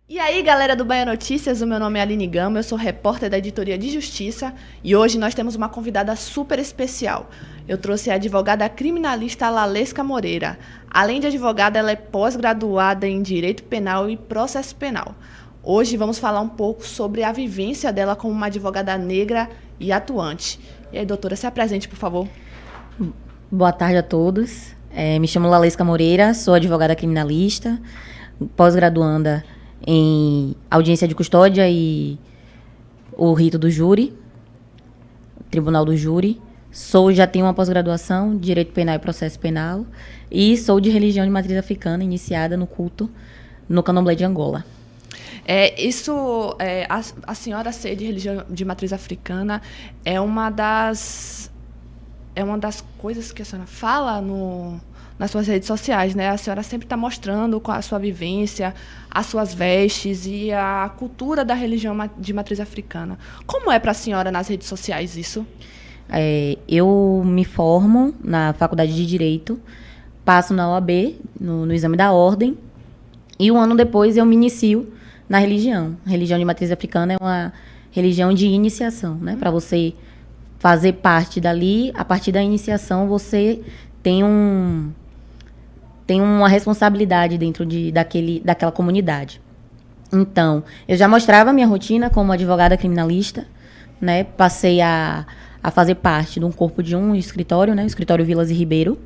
E aí, galera do Bahia Notícias, o meu nome é Aline Gama, eu sou repórter da Editoria de Justiça e hoje nós temos uma convidada super especial. Eu trouxe a advogada criminalista Lalesca Moreira. Além de advogada, ela é pós-graduada em Direito Penal e Processo Penal. Hoje vamos falar um pouco sobre a vivência dela como uma advogada negra e atuante. E aí, doutora, se apresente, por favor. Boa tarde a todos. Me chamo Lalesca Moreira, sou advogada criminalista, pós-graduanda em audiência de custódia e o rito do júri, tribunal do júri. Já tenho uma pós-graduação em Direito Penal e Processo Penal e sou de religião de matriz africana, iniciada no culto no Candomblé de Angola. A senhora ser de religião de matriz africana é uma das coisas que a senhora fala nas suas redes sociais, né? A senhora sempre está mostrando a sua vivência, as suas vestes e a cultura da religião de matriz africana. Como é para a senhora nas redes sociais isso? Eu me formo na Faculdade de Direito, passo na OAB, no exame da ordem, e um ano depois eu me inicio na religião. A religião de matriz africana é uma religião de iniciação, né? Para você fazer parte dali, a partir da iniciação você tem uma responsabilidade dentro daquela comunidade. Então, eu já mostrava a minha rotina como advogada criminalista, né? Passei a fazer parte de um corpo de um escritório, né? O escritório Vilas e Ribeiro.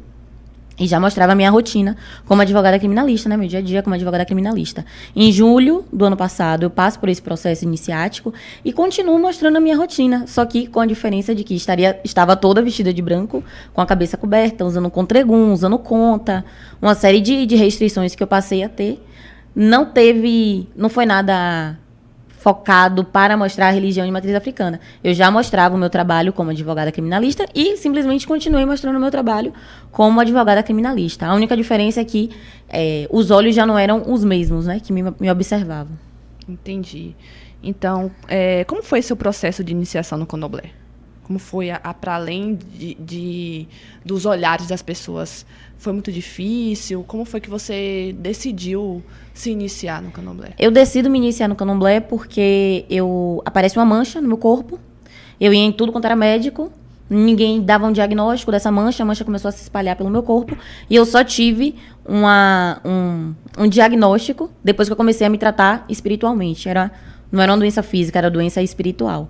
E já mostrava a minha rotina como advogada criminalista, né? Meu dia a dia como advogada criminalista. Em julho do ano passado, eu passo por esse processo iniciático e continuo mostrando a minha rotina. Só que com a diferença de que estava toda vestida de branco, com a cabeça coberta, usando contregum, usando conta, uma série de restrições que eu passei a ter. Não foi nada focado para mostrar a religião de matriz africana. Eu já mostrava o meu trabalho como advogada criminalista e simplesmente continuei mostrando o meu trabalho como advogada criminalista. A única diferença é que os olhos já não eram os mesmos, né, que me observavam. Entendi. Então, como foi seu processo de iniciação no Candomblé? Como foi para além dos olhares das pessoas? Foi muito difícil? Como foi que você decidiu se iniciar no Candomblé? Eu decido me iniciar no Candomblé porque aparece uma mancha no meu corpo. Eu ia em tudo quanto era médico. Ninguém dava um diagnóstico dessa mancha. A mancha começou a se espalhar pelo meu corpo. E eu só tive um diagnóstico depois que eu comecei a me tratar espiritualmente. Não era uma doença física, era doença espiritual.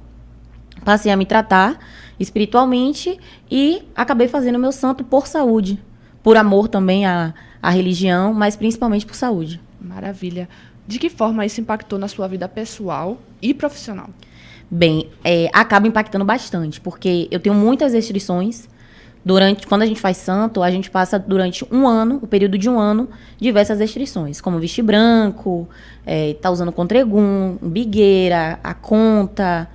Passei a me tratar espiritualmente e acabei fazendo o meu santo por saúde. Por amor também à religião, mas principalmente por saúde. Maravilha. De que forma isso impactou na sua vida pessoal e profissional? Bem, acaba impactando bastante, porque eu tenho muitas restrições. Quando a gente faz santo, a gente passa durante o período de um ano, diversas restrições, como vestir branco, tá usando contregum, bigueira, a conta,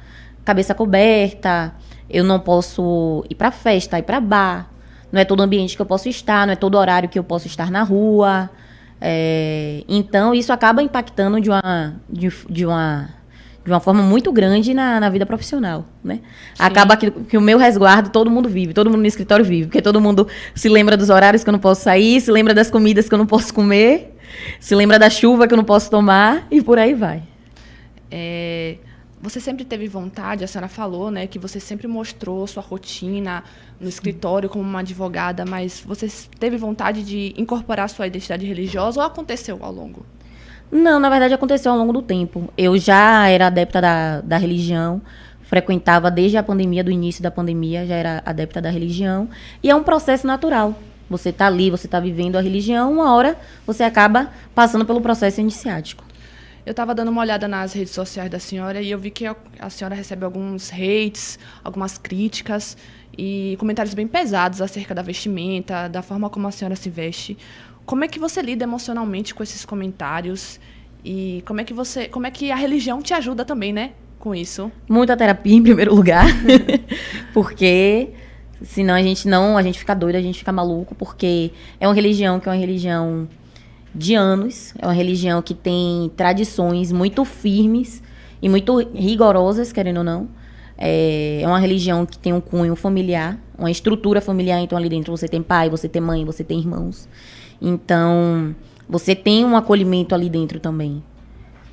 cabeça coberta. Eu não posso ir para festa, ir para bar. Não é todo ambiente que eu posso estar, não é todo horário que eu posso estar na rua. Então, isso acaba impactando de uma forma muito grande na vida profissional, né? Acaba que o meu resguardo todo mundo vive, todo mundo no escritório vive, porque todo mundo se lembra dos horários que eu não posso sair, se lembra das comidas que eu não posso comer, se lembra da chuva que eu não posso tomar e por aí vai. Você sempre teve vontade, a senhora falou, né, que você sempre mostrou sua rotina no escritório como uma advogada, mas você teve vontade de incorporar sua identidade religiosa ou aconteceu ao longo? Não, na verdade aconteceu ao longo do tempo. Eu já era adepta da religião, frequentava desde a pandemia, do início da pandemia, já era adepta da religião, e é um processo natural. Você está ali, você está vivendo a religião, uma hora você acaba passando pelo processo iniciático. Eu estava dando uma olhada nas redes sociais da senhora e eu vi que a senhora recebe alguns hates, algumas críticas e comentários bem pesados acerca da vestimenta, da forma como a senhora se veste. Como é que você lida emocionalmente com esses comentários e como é que a religião te ajuda também, né, com isso? Muita terapia em primeiro lugar, porque senão a gente fica doido, a gente fica maluco, porque é uma religião que é uma religião de anos, é uma religião que tem tradições muito firmes e muito rigorosas, querendo ou não. É uma religião que tem um cunho familiar, uma estrutura familiar, então ali dentro você tem pai, você tem mãe, você tem irmãos. Então, você tem um acolhimento ali dentro também.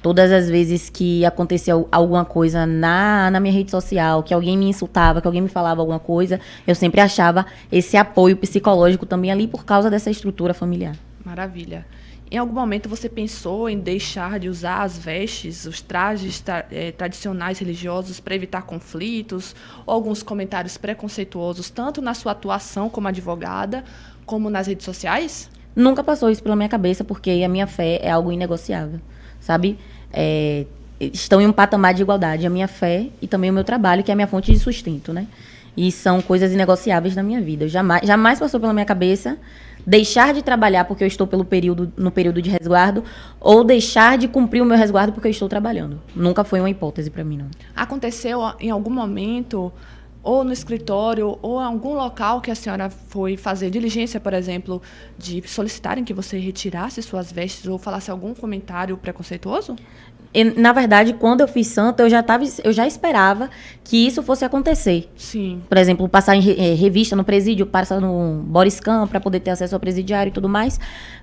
Todas as vezes que aconteceu alguma coisa na minha rede social, que alguém me insultava, que alguém me falava alguma coisa, eu sempre achava esse apoio psicológico também ali por causa dessa estrutura familiar. Maravilha. Em algum momento você pensou em deixar de usar as vestes, os trajes tradicionais religiosos para evitar conflitos ou alguns comentários preconceituosos, tanto na sua atuação como advogada, como nas redes sociais? Nunca passou isso pela minha cabeça, porque a minha fé é algo inegociável, sabe? Estão em um patamar de igualdade, a minha fé e também o meu trabalho, que é a minha fonte de sustento, né? E são coisas inegociáveis na minha vida. Jamais passou pela minha cabeça deixar de trabalhar porque eu estou no período de resguardo ou deixar de cumprir o meu resguardo porque eu estou trabalhando. Nunca foi uma hipótese para mim, não. Aconteceu em algum momento, ou no escritório, ou em algum local que a senhora foi fazer diligência, por exemplo, de solicitarem que você retirasse suas vestes ou falasse algum comentário preconceituoso? Na verdade, quando eu fiz santo, eu já esperava que isso fosse acontecer. Sim. Por exemplo, passar em revista no presídio, passar no Boriscan para poder ter acesso ao presidiário e tudo mais.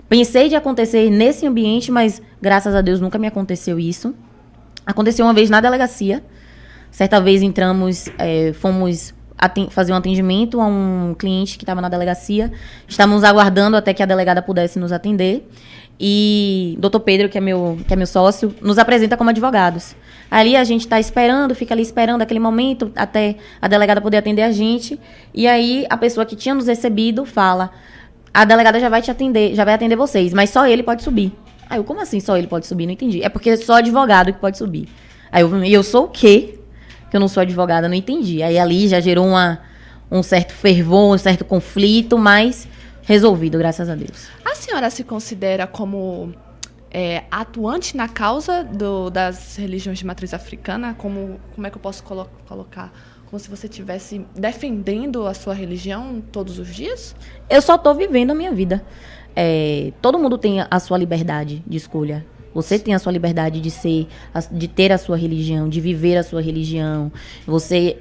Pensei de acontecer nesse ambiente, mas graças a Deus nunca me aconteceu isso. Aconteceu uma vez na delegacia. Certa vez fomos fazer um atendimento a um cliente que estava na delegacia. Estávamos aguardando até que a delegada pudesse nos atender. E o doutor Pedro, que é meu sócio, nos apresenta como advogados. Ali a gente está esperando, fica ali esperando aquele momento até a delegada poder atender a gente. E aí a pessoa que tinha nos recebido fala: a delegada já vai te atender, já vai atender vocês, mas só ele pode subir. Aí eu, como assim só ele pode subir? Não entendi. É porque só advogado que pode subir. Aí eu sou o quê? Que eu não sou advogada, não entendi. Aí ali já gerou um certo fervor, um certo conflito, mas resolvido, graças a Deus. A senhora se considera como atuante na causa das religiões de matriz africana? Como é que eu posso colocar? Como se você estivesse defendendo a sua religião todos os dias? Eu só estou vivendo a minha vida. Todo mundo tem a sua liberdade de escolha. Você tem a sua liberdade de ter a sua religião, de viver a sua religião.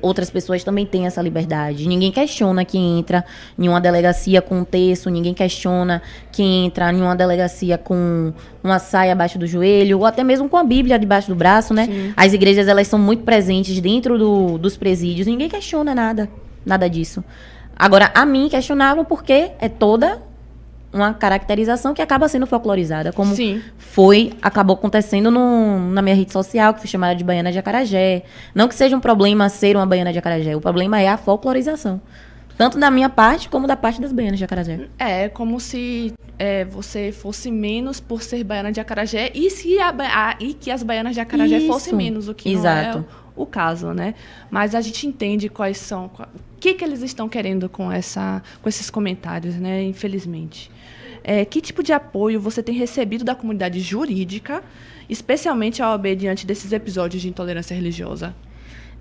Outras pessoas também têm essa liberdade. Ninguém questiona quem entra em uma delegacia com um terço, ninguém questiona quem entra em uma delegacia com uma saia abaixo do joelho, ou até mesmo com a Bíblia debaixo do braço, né? Sim. As igrejas, elas são muito presentes dentro dos presídios. Ninguém questiona nada disso. Agora, a mim questionavam porque é toda uma caracterização que acaba sendo folclorizada, como Sim. acabou acontecendo na minha rede social, que fui chamada de baiana de acarajé. Não que seja um problema ser uma baiana de acarajé, o problema é a folclorização. Tanto da minha parte, como da parte das baianas de acarajé. É como se você fosse menos por ser baiana de acarajé e que as baianas de acarajé fossem menos, o que Exato. Não é o caso, né? Mas a gente entende quais são, o que eles estão querendo com esses comentários, né? Infelizmente. Que tipo de apoio você tem recebido da comunidade jurídica, especialmente a OAB, diante desses episódios de intolerância religiosa?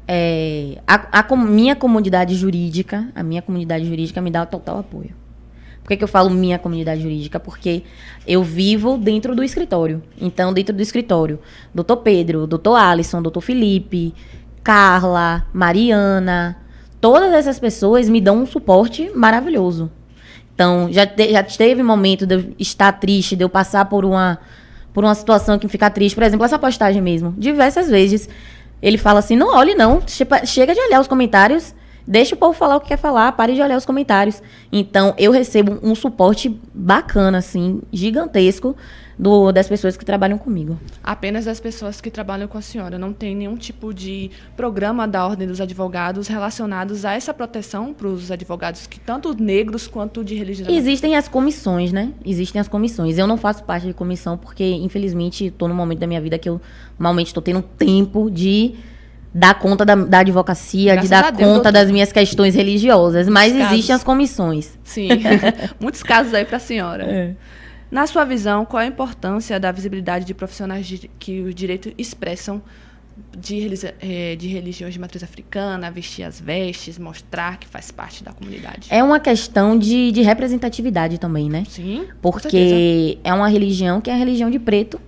A minha comunidade jurídica me dá o total apoio. Por que eu falo minha comunidade jurídica? Porque eu vivo dentro do escritório. Então, dentro do escritório, doutor Pedro, doutor Alisson, doutor Felipe, Carla, Mariana, todas essas pessoas me dão um suporte maravilhoso. Então, já teve momento de eu estar triste, de eu passar por uma situação que me fica triste. Por exemplo, essa postagem mesmo. Diversas vezes, ele fala assim, não olhe não, chega de olhar os comentários, deixa o povo falar o que quer falar, pare de olhar os comentários. Então, eu recebo um suporte bacana, assim, gigantesco, das pessoas que trabalham comigo. Apenas das pessoas que trabalham com a senhora. Não tem nenhum tipo de programa da Ordem dos Advogados relacionados a essa proteção para os advogados, que tanto negros quanto de religião. Existem as comissões, né? Existem as comissões. Eu não faço parte de comissão porque, infelizmente, estou num momento da minha vida que eu normalmente estou tendo tempo de dar conta da advocacia, graças de dar conta das minhas questões religiosas. Mas existem as comissões. Sim, muitos casos aí para a senhora. Na sua visão, qual a importância da visibilidade de profissionais que o direito expressam de religiões de matriz africana, vestir as vestes, mostrar que faz parte da comunidade? É uma questão de representatividade também, né? Sim, porque é uma religião que é a religião de preto,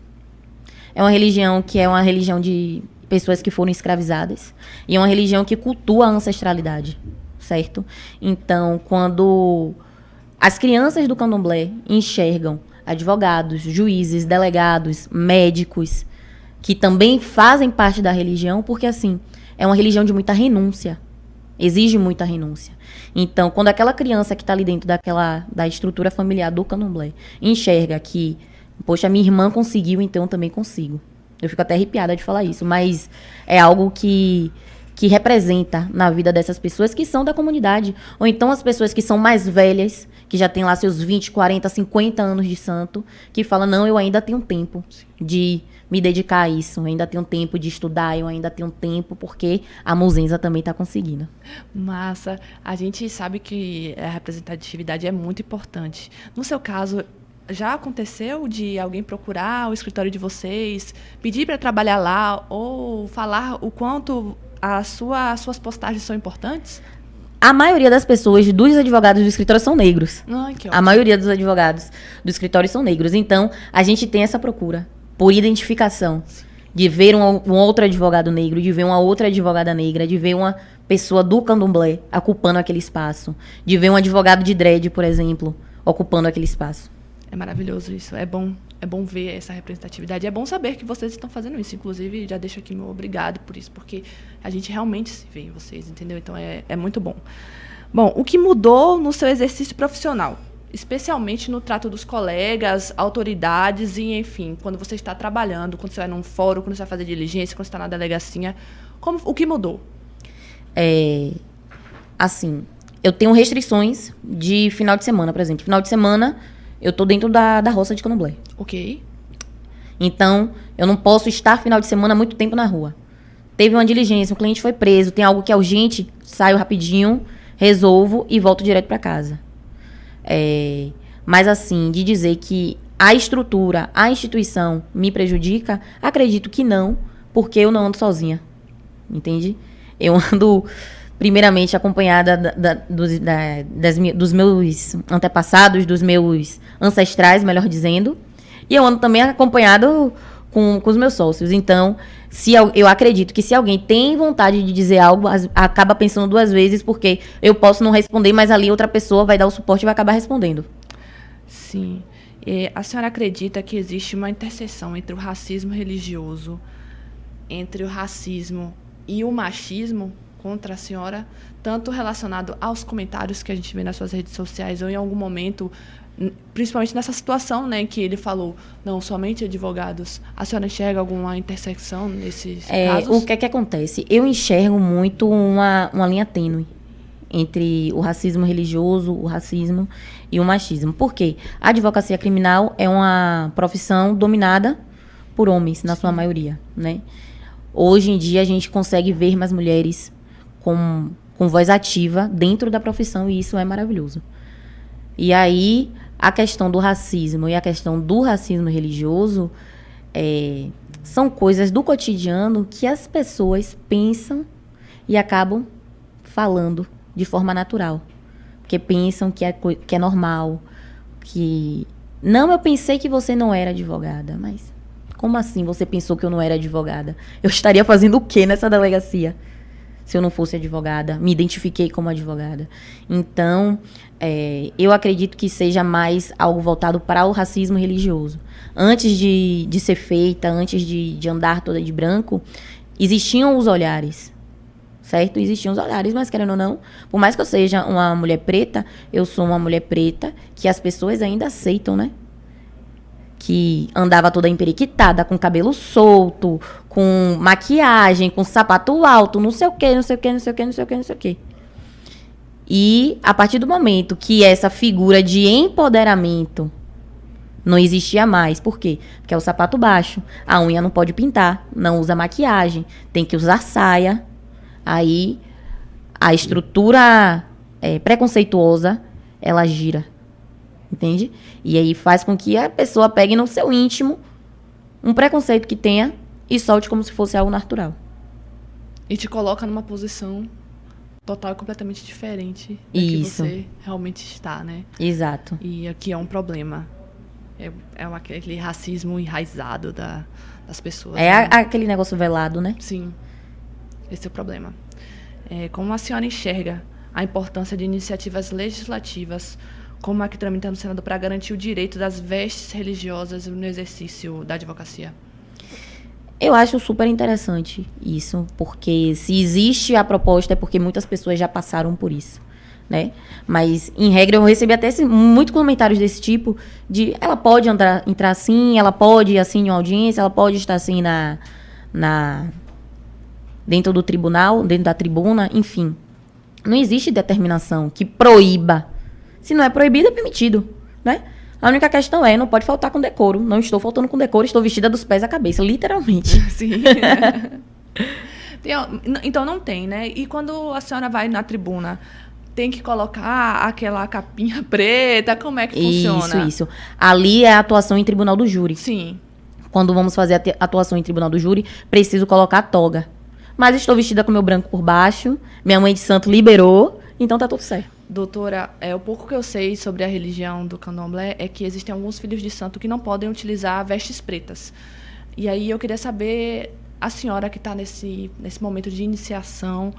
é uma religião que é uma religião de pessoas que foram escravizadas, e é uma religião que cultua a ancestralidade, certo? Então, quando as crianças do candomblé enxergam advogados, juízes, delegados, médicos, que também fazem parte da religião, porque, assim, é uma religião de muita renúncia. Exige muita renúncia. Então, quando aquela criança que está ali dentro da estrutura familiar do candomblé enxerga que, poxa, minha irmã conseguiu, então eu também consigo. Eu fico até arrepiada de falar isso, mas é algo que representa na vida dessas pessoas que são da comunidade. Ou então as pessoas que são mais velhas, que já têm lá seus 20, 40, 50 anos de santo, que falam, não, eu ainda tenho tempo de me dedicar a isso, eu ainda tenho tempo de estudar, eu ainda tenho tempo, porque a Muzenza também está conseguindo. Massa. A gente sabe que a representatividade é muito importante. No seu caso, já aconteceu de alguém procurar o escritório de vocês, pedir para trabalhar lá ou falar o quanto as suas postagens são importantes? A maioria das pessoas, dos advogados do escritório, são negros. Ai, que ótimo. A maioria dos advogados do escritório são negros. Então, a gente tem essa procura por identificação. De ver um outro advogado negro, de ver uma outra advogada negra, de ver uma pessoa do candomblé ocupando aquele espaço. De ver um advogado de dread, por exemplo, ocupando aquele espaço. É maravilhoso isso. É bom ver essa representatividade. É bom saber que vocês estão fazendo isso. Inclusive, já deixo aqui meu obrigado por isso, porque a gente realmente se vê em vocês, entendeu? Então, é muito bom. Bom, o que mudou no seu exercício profissional? Especialmente no trato dos colegas, autoridades e, enfim, quando você está trabalhando, quando você vai num fórum, quando você vai fazer diligência, quando você está na delegacia. O que mudou? Assim, eu tenho restrições de final de semana, por exemplo. Final de semana, eu tô dentro da roça de candomblé. Ok. Então, eu não posso estar final de semana muito tempo na rua. Teve uma diligência, um cliente foi preso, tem algo que é urgente, saio rapidinho, resolvo e volto direto para casa. Mas assim, de dizer que a estrutura, a instituição me prejudica, acredito que não, porque eu não ando sozinha. Entende? Eu ando, primeiramente, acompanhada dos meus antepassados, dos meus ancestrais, melhor dizendo. E eu ando também acompanhado com os meus sócios. Então, eu acredito que se alguém tem vontade de dizer algo, acaba pensando duas vezes, porque eu posso não responder, mas ali outra pessoa vai dar o suporte e vai acabar respondendo. Sim. A senhora acredita que existe uma interseção entre o racismo religioso, entre o racismo e o machismo contra a senhora, tanto relacionado aos comentários que a gente vê nas suas redes sociais ou em algum momento, principalmente nessa situação, né, que ele falou, não, somente advogados. A senhora enxerga alguma intersecção nesses casos? O que é que acontece? Eu enxergo muito uma linha tênue entre o racismo religioso, o racismo e o machismo. Por quê? A advocacia criminal é uma profissão dominada por homens, na sua maioria, né? Hoje em dia, a gente consegue ver mais mulheres com voz ativa dentro da profissão, e isso é maravilhoso. E aí, a questão do racismo e a questão do racismo religioso são coisas do cotidiano que as pessoas pensam e acabam falando de forma natural. Porque pensam que é normal, que... Não, eu pensei que você não era advogada, mas... Como assim você pensou que eu não era advogada? Eu estaria fazendo o quê nessa delegacia se eu não fosse advogada? Me identifiquei como advogada. Então, eu acredito que seja mais algo voltado para o racismo religioso. Antes de ser feita, antes de andar toda de branco, existiam os olhares, certo? Existiam os olhares, mas querendo ou não, por mais que eu seja uma mulher preta, eu sou uma mulher preta que as pessoas ainda aceitam, né? Que andava toda emperiquitada, com cabelo solto, com maquiagem, com sapato alto, não sei o quê, não sei o quê, não sei o quê, não sei o quê, não sei o quê. E a partir do momento que essa figura de empoderamento não existia mais, por quê? Porque é o sapato baixo, a unha não pode pintar, não usa maquiagem, tem que usar saia. Aí a estrutura preconceituosa, ela gira. Entende? E aí faz com que a pessoa pegue no seu íntimo um preconceito que tenha e solte como se fosse algo natural. E te coloca numa posição total e completamente diferente da que você realmente está, né? Exato. E aqui é um problema. Aquele racismo enraizado das pessoas. Né? Aquele negócio velado, né? Sim. Esse é o problema. Como a senhora enxerga a importância de iniciativas legislativas como a que tramita no Senado para garantir o direito das vestes religiosas no exercício da advocacia? Eu acho super interessante isso, porque se existe a proposta é porque muitas pessoas já passaram por isso, né? Mas, em regra, eu recebi até muitos comentários desse tipo, de ela pode entrar assim, ela pode ir assim em uma audiência, ela pode estar assim dentro do tribunal, dentro da tribuna, enfim. Não existe determinação que proíba. Se não é proibido, é permitido, né? A única questão não pode faltar com decoro. Não estou faltando com decoro, estou vestida dos pés à cabeça, literalmente. Sim. Então não tem, né? E quando a senhora vai na tribuna, tem que colocar aquela capinha preta? Como é que funciona? Isso. Ali é a atuação em tribunal do júri. Sim. Quando vamos fazer a atuação em tribunal do júri, preciso colocar a toga. Mas estou vestida com meu branco por baixo, minha mãe de santo liberou, então tá tudo certo. Doutora, o pouco que eu sei sobre a religião do candomblé é que existem alguns filhos de santo que não podem utilizar vestes pretas. E aí eu queria saber, a senhora que está nesse momento de iniciação,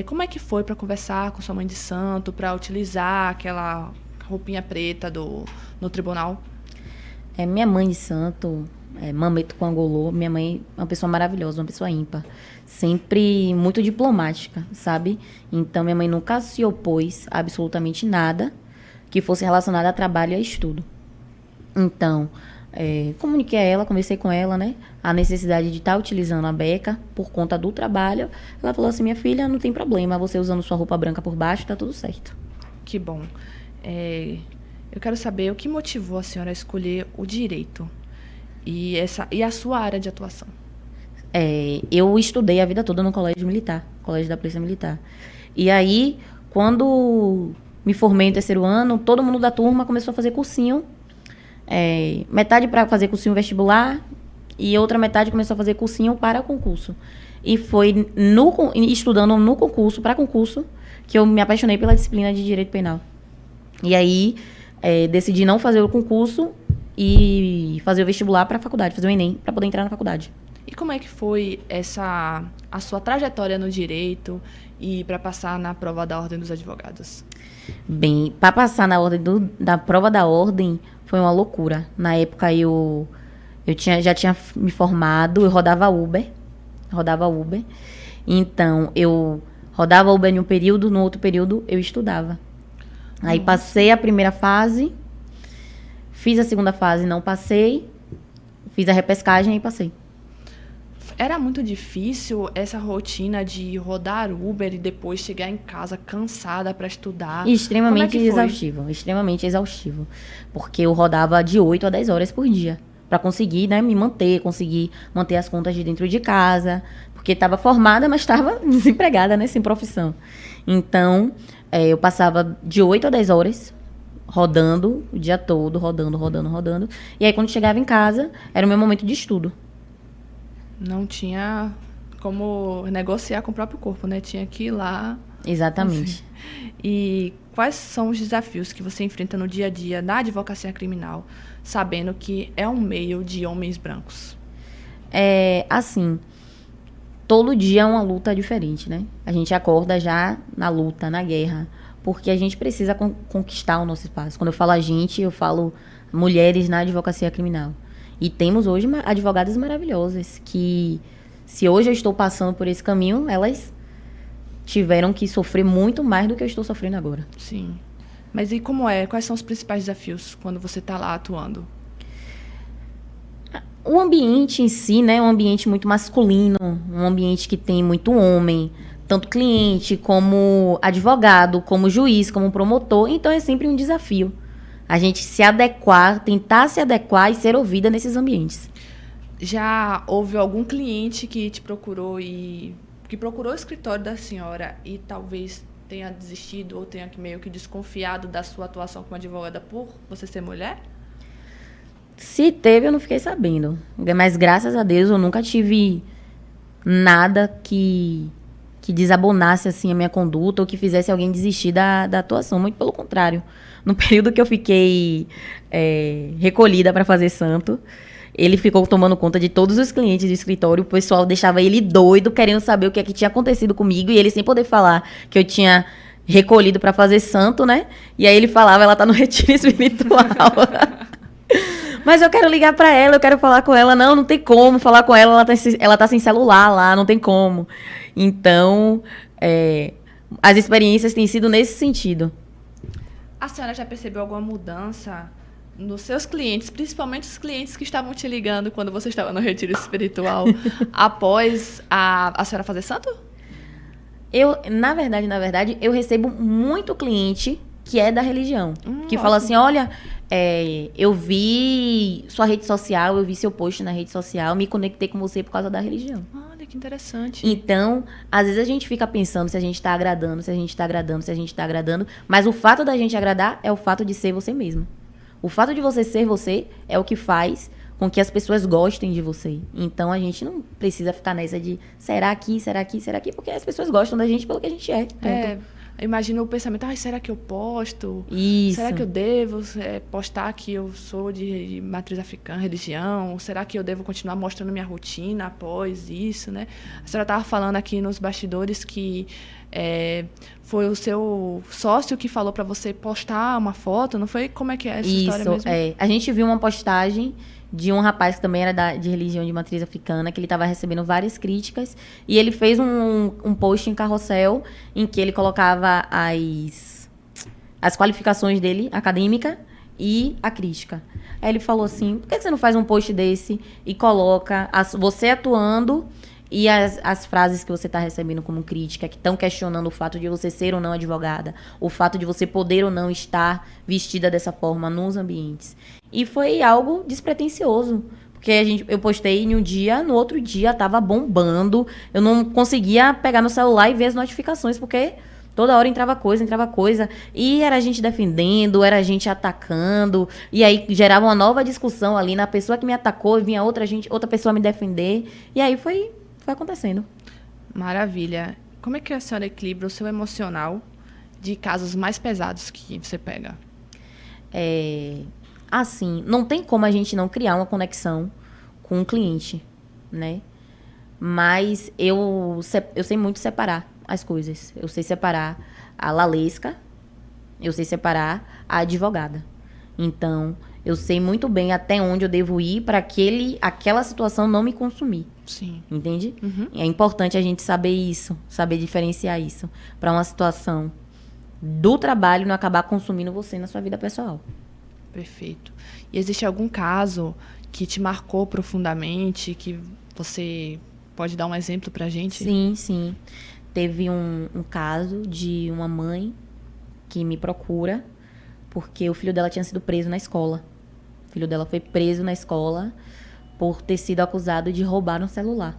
como é que foi para conversar com sua mãe de santo, para utilizar aquela roupinha preta no tribunal? Minha mãe de santo, Mameto Coangolô, minha mãe é uma pessoa maravilhosa, uma pessoa ímpar. Sempre muito diplomática, sabe? Então, minha mãe nunca se opôs a absolutamente nada que fosse relacionado a trabalho e a estudo. Então, comuniquei a ela, conversei com ela, né? A necessidade de estar utilizando a beca por conta do trabalho. Ela falou assim, minha filha, não tem problema, você usando sua roupa branca por baixo, tá tudo certo. Que bom. Eu quero saber o que motivou a senhora a escolher o direito e a sua área de atuação. Eu estudei a vida toda no colégio militar, colégio da Polícia Militar. E aí, quando me formei no terceiro ano, todo mundo da turma começou a fazer cursinho. Metade para fazer cursinho vestibular e outra metade começou a fazer cursinho para concurso. E foi estudando no concurso, para concurso, que eu me apaixonei pela disciplina de Direito Penal. E aí, decidi não fazer o concurso e fazer o vestibular para a faculdade, fazer o Enem, para poder entrar na faculdade. E como é que foi a sua trajetória no direito e para passar na prova da Ordem dos Advogados? Bem, para passar na ordem da prova da ordem foi uma loucura. Na época eu já tinha me formado, eu rodava Uber. Então, eu rodava Uber em um período, no outro período eu estudava. Aí passei a primeira fase, fiz a segunda fase, não passei, fiz a repescagem e passei. Era muito difícil essa rotina de rodar Uber e depois chegar em casa cansada para estudar? Extremamente exaustivo. Porque eu rodava de 8 a 10 horas por dia. Para conseguir, né, me manter, conseguir manter as contas de dentro de casa. Porque estava formada, mas estava desempregada, né, sem profissão. Então, eu passava de 8 a 10 horas rodando o dia todo, rodando. E aí, quando chegava em casa, era o meu momento de estudo. Não tinha como negociar com o próprio corpo, né? Tinha que ir lá. Exatamente. Assim. E quais são os desafios que você enfrenta no dia a dia na advocacia criminal, sabendo que é um meio de homens brancos? Assim, todo dia é uma luta diferente, né? A gente acorda já na luta, na guerra, porque a gente precisa conquistar o nosso espaço. Quando eu falo a gente, eu falo mulheres na advocacia criminal. E temos hoje advogadas maravilhosas que, se hoje eu estou passando por esse caminho, elas tiveram que sofrer muito mais do que eu estou sofrendo agora. Sim. Mas e quais são os principais desafios quando você está lá atuando? O ambiente em si, né, é um ambiente muito masculino, um ambiente que tem muito homem, tanto cliente como advogado, como juiz, como promotor, então é sempre um desafio. A gente se adequar, tentar se adequar e ser ouvida nesses ambientes. Já houve algum cliente que te procurou que procurou o escritório da senhora e talvez tenha desistido ou tenha meio que desconfiado da sua atuação como advogada por você ser mulher? Se teve, eu não fiquei sabendo. Mas, graças a Deus, eu nunca tive nada que desabonasse assim, a minha conduta ou que fizesse alguém desistir da atuação. Muito pelo contrário. No período que eu fiquei recolhida para fazer santo, ele ficou tomando conta de todos os clientes do escritório. O pessoal deixava ele doido, querendo saber o que tinha acontecido comigo. E ele sem poder falar que eu tinha recolhido para fazer santo, né? E aí ele falava, ela tá no retiro espiritual. Mas eu quero ligar pra ela, eu quero falar com ela. Não tem como falar com ela, ela tá sem celular lá, não tem como. Então, as experiências têm sido nesse sentido. A senhora já percebeu alguma mudança nos seus clientes, principalmente os clientes que estavam te ligando quando você estava no retiro espiritual, após a senhora fazer santo? Na verdade, eu recebo muito cliente que é da religião. Que Ótimo. fala assim, olha, eu vi sua rede social, eu vi seu post na rede social, me conectei com você por causa da religião. Olha, que interessante. Então, às vezes a gente fica pensando se a gente tá agradando, se a gente tá agradando, se a gente tá agradando, mas o fato da gente agradar é o fato de ser você mesmo. O fato de você ser você é o que faz com que as pessoas gostem de você. Então, a gente não precisa ficar nessa de será aqui, porque as pessoas gostam da gente pelo que a gente é. Ponto. Imagina o pensamento, será que eu posto? Isso. Será que eu devo postar que eu sou de matriz africana, religião? Será que eu devo continuar mostrando minha rotina após isso, né? A senhora estava falando aqui nos bastidores que foi o seu sócio que falou para você postar uma foto, não foi? Como é que é essa história mesmo? A gente viu uma postagem de um rapaz que também era de religião de matriz africana, que ele estava recebendo várias críticas, e ele fez um post em carrossel em que ele colocava as qualificações dele, acadêmica, e a crítica. Aí ele falou assim, por que você não faz um post desse e coloca você atuando e as frases que você está recebendo como crítica, que estão questionando o fato de você ser ou não advogada, o fato de você poder ou não estar vestida dessa forma nos ambientes. E foi algo despretensioso, porque eu postei em um dia, no outro dia estava bombando, eu não conseguia pegar no celular e ver as notificações, porque toda hora entrava coisa, e era a gente defendendo, era a gente atacando, e aí gerava uma nova discussão ali na pessoa que me atacou, e vinha outra pessoa me defender, e aí foi acontecendo. Maravilha. Como é que a senhora equilibra o seu emocional de casos mais pesados que você pega? Assim, não tem como a gente não criar uma conexão com o cliente, né? Mas eu sei muito separar as coisas. Eu sei separar a lalesca, eu sei separar a advogada. Então, eu sei muito bem até onde eu devo ir para aquela situação não me consumir. Sim. Entende? Uhum. É importante a gente saber isso, saber diferenciar isso, para uma situação do trabalho não acabar consumindo você na sua vida pessoal. Perfeito. E existe algum caso que te marcou profundamente, que você pode dar um exemplo pra gente? Sim. Teve um caso de uma mãe que me procura porque o filho dela tinha sido preso na escola. O filho dela foi preso na escola por ter sido acusado de roubar um celular.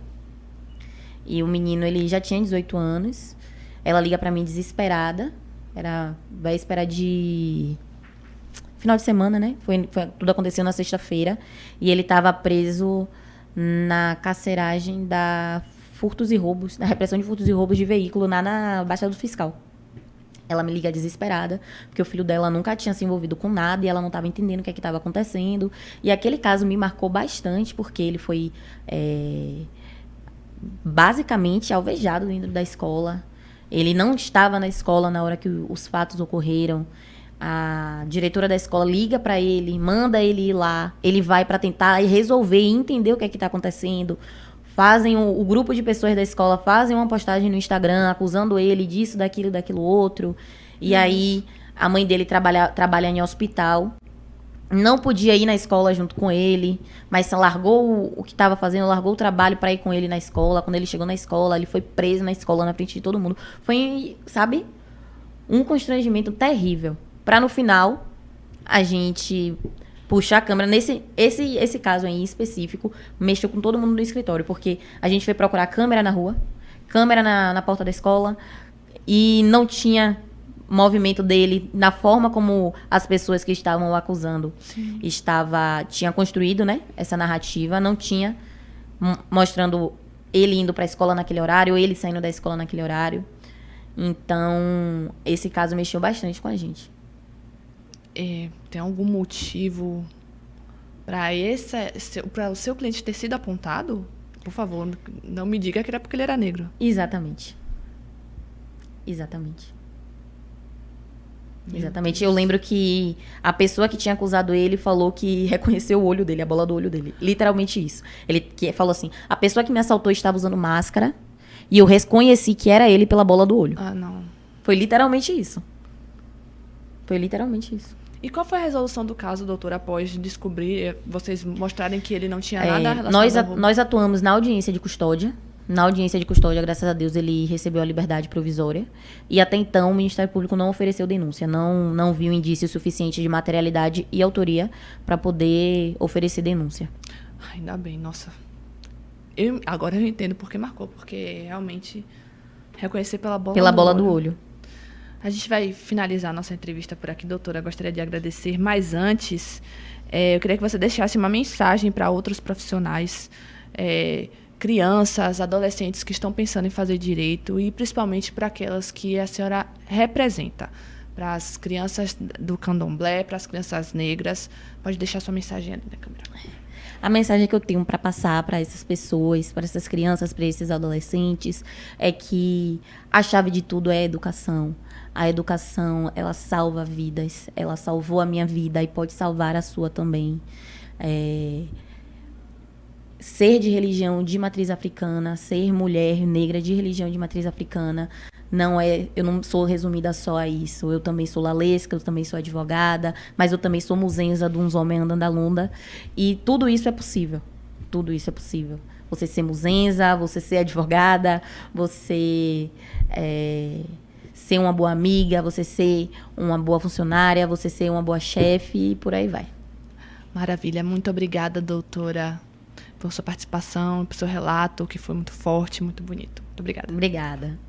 E o menino, ele já tinha 18 anos. Ela liga pra mim desesperada. Era véspera de final de semana, né? Tudo aconteceu na sexta-feira. E ele estava preso na carceragem da repressão de furtos e roubos de veículo na Baixada do Fiscal. Ela me liga desesperada, porque o filho dela nunca tinha se envolvido com nada e ela não estava entendendo o que estava acontecendo. E aquele caso me marcou bastante, porque ele foi basicamente alvejado dentro da escola. Ele não estava na escola na hora que os fatos ocorreram. A diretora da escola liga para ele, manda ele ir lá. Ele vai para tentar resolver e entender o que está acontecendo. Fazem o grupo de pessoas da escola fazem uma postagem no Instagram acusando ele disso, daquilo outro. E aí a mãe dele trabalha em hospital. Não podia ir na escola junto com ele, mas largou o que estava fazendo, largou o trabalho para ir com ele na escola. Quando ele chegou na escola, ele foi preso na escola na frente de todo mundo. Foi, sabe, um constrangimento terrível. Para no final a gente puxar a câmera. Esse caso aí em específico mexeu com todo mundo no escritório, porque a gente foi procurar câmera na rua, câmera na porta da escola, e não tinha movimento dele na forma como as pessoas que estavam o acusando tinha construído, né, essa narrativa. Não tinha mostrando ele indo para a escola naquele horário, ou ele saindo da escola naquele horário. Então, esse caso mexeu bastante com a gente. Tem algum motivo para o seu cliente ter sido apontado? Por favor, não me diga que era porque ele era negro. Exatamente. Exatamente. Eu lembro que a pessoa que tinha acusado ele falou que reconheceu o olho dele, a bola do olho dele. Literalmente isso. Ele falou assim, a pessoa que me assaltou estava usando máscara e eu reconheci que era ele pela bola do olho. Ah, não. Foi literalmente isso. Foi literalmente isso. E qual foi a resolução do caso, doutora, após descobrir, vocês mostrarem que ele não tinha nada relacionado ao roubo? Nós atuamos na audiência de custódia. Na audiência de custódia, graças a Deus, ele recebeu a liberdade provisória. E até então, o Ministério Público não ofereceu denúncia. Não viu indício suficiente de materialidade e autoria para poder oferecer denúncia. Ainda bem, nossa. Agora eu entendo por que marcou. Porque realmente reconhecer pela bola do olho. A gente vai finalizar a nossa entrevista por aqui, doutora. Eu gostaria de agradecer. Mas antes, eu queria que você deixasse uma mensagem para outros profissionais, crianças, adolescentes que estão pensando em fazer direito e principalmente para aquelas que a senhora representa, para as crianças do candomblé, para as crianças negras. Pode deixar sua mensagem ali na câmera. A mensagem que eu tenho para passar para essas pessoas, para essas crianças, para esses adolescentes, é que a chave de tudo é a educação. A educação, ela salva vidas. Ela salvou a minha vida e pode salvar a sua também. Ser de religião de matriz africana, ser mulher negra de religião de matriz africana, eu não sou resumida só a isso. Eu também sou lalesca, eu também sou advogada, mas eu também sou muzenza de uns homens andando a lunda. E tudo isso é possível. Tudo isso é possível. Você ser muzenza, você ser advogada, você ser uma boa amiga, você ser uma boa funcionária, você ser uma boa chefe e por aí vai. Maravilha. Muito obrigada, doutora, por sua participação, por seu relato, que foi muito forte, muito bonito. Muito obrigada. Obrigada.